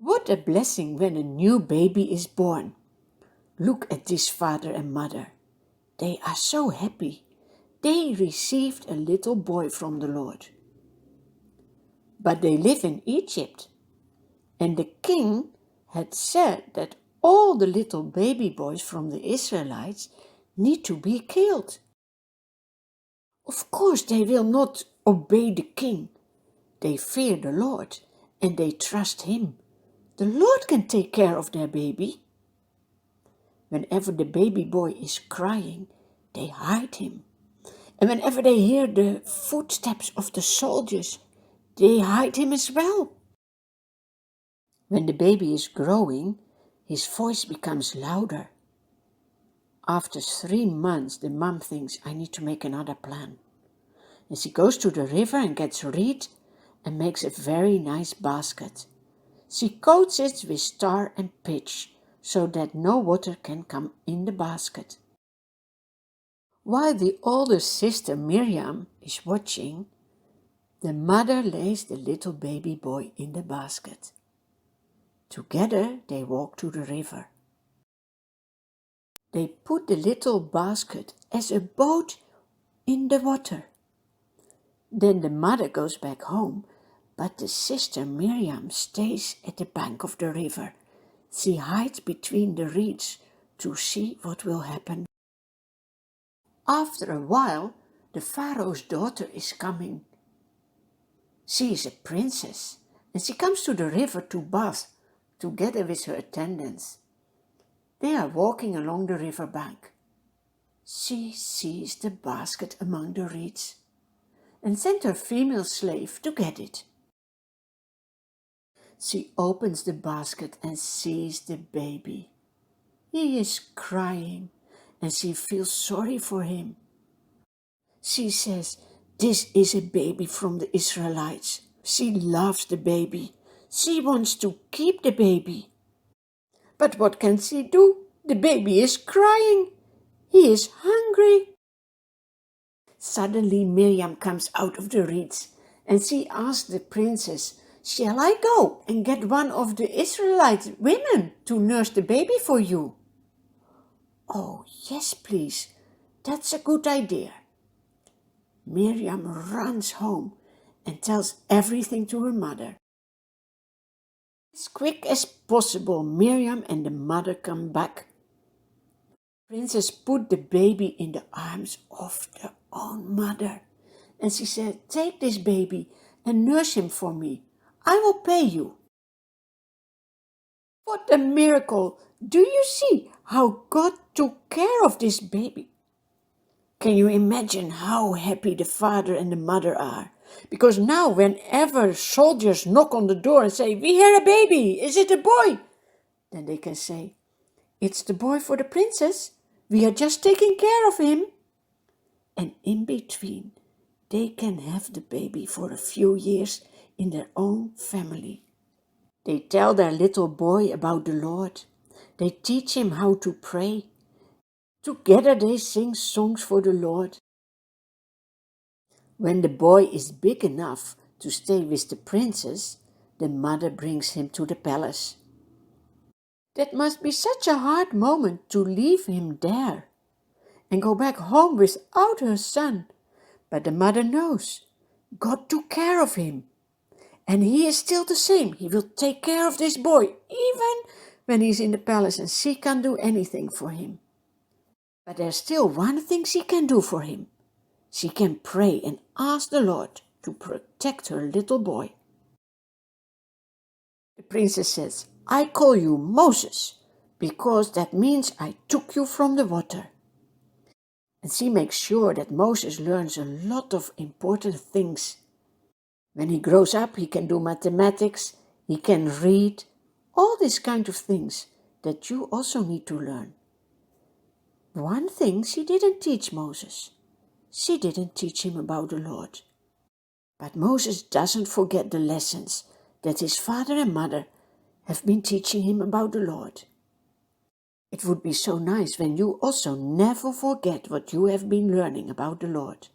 What a blessing when a new baby is born. Look at this father and mother. They are so happy. They received a little boy from the Lord. But they live in Egypt, and the king had said that all the little baby boys from the Israelites need to be killed. Of course, they will not obey the king. They fear the Lord and they trust him. The Lord can take care of their baby. Whenever the baby boy is crying, they hide him. And whenever they hear the footsteps of the soldiers, they hide him as well. When the baby is growing, his voice becomes louder. After 3 months, the mom thinks, I need to make another plan. And she goes to the river and gets reed and makes a very nice basket. She coats it with tar and pitch so that no water can come in the basket. While the older sister Miriam is watching, the mother lays the little baby boy in the basket. Together they walk to the river. They put the little basket as a boat in the water. Then the mother goes back home, but the sister Miriam stays at the bank of the river. She hides between the reeds to see what will happen. After a while, the Pharaoh's daughter is coming. She is a princess, and she comes to the river to bath, together with her attendants. They are walking along the river bank. She sees the basket among the reeds and sent her female slave to get it. She opens the basket and sees the baby. He is crying and she feels sorry for him. She says, this is a baby from the Israelites. She loves the baby. She wants to keep the baby. But what can she do? The baby is crying. He is hungry. Suddenly Miriam comes out of the reeds and she asks the princess, shall I go and get one of the Israelite women to nurse the baby for you? Oh, yes, please. That's a good idea. Miriam runs home and tells everything to her mother. As quick as possible, Miriam and the mother come back. Princess put the baby in the arms of their own mother, and she said, take this baby and nurse him for me. I will pay you. What a miracle! Do you see how God took care of this baby? Can you imagine how happy the father and the mother are? Because now whenever soldiers knock on the door and say, we hear a baby, is it a boy? Then they can say, it's the boy for the princess. We are just taking care of him. And in between, they can have the baby for a few years in their own family. They tell their little boy about the Lord. They teach him how to pray. Together they sing songs for the Lord. When the boy is big enough to stay with the princess, the mother brings him to the palace. That must be such a hard moment to leave him there and go back home without her son. But the mother knows God took care of him. And he is still the same. He will take care of this boy, even when he's in the palace and she can't do anything for him. But there's still one thing she can do for him. She can pray and ask the Lord to protect her little boy. The princess says, I call you Moses, because that means I took you from the water. And she makes sure that Moses learns a lot of important things. When he grows up, he can do mathematics, he can read, all these kind of things that you also need to learn. One thing she didn't teach Moses. She didn't teach him about the Lord. But Moses doesn't forget the lessons that his father and mother have been teaching him about the Lord. It would be so nice when you also never forget what you have been learning about the Lord.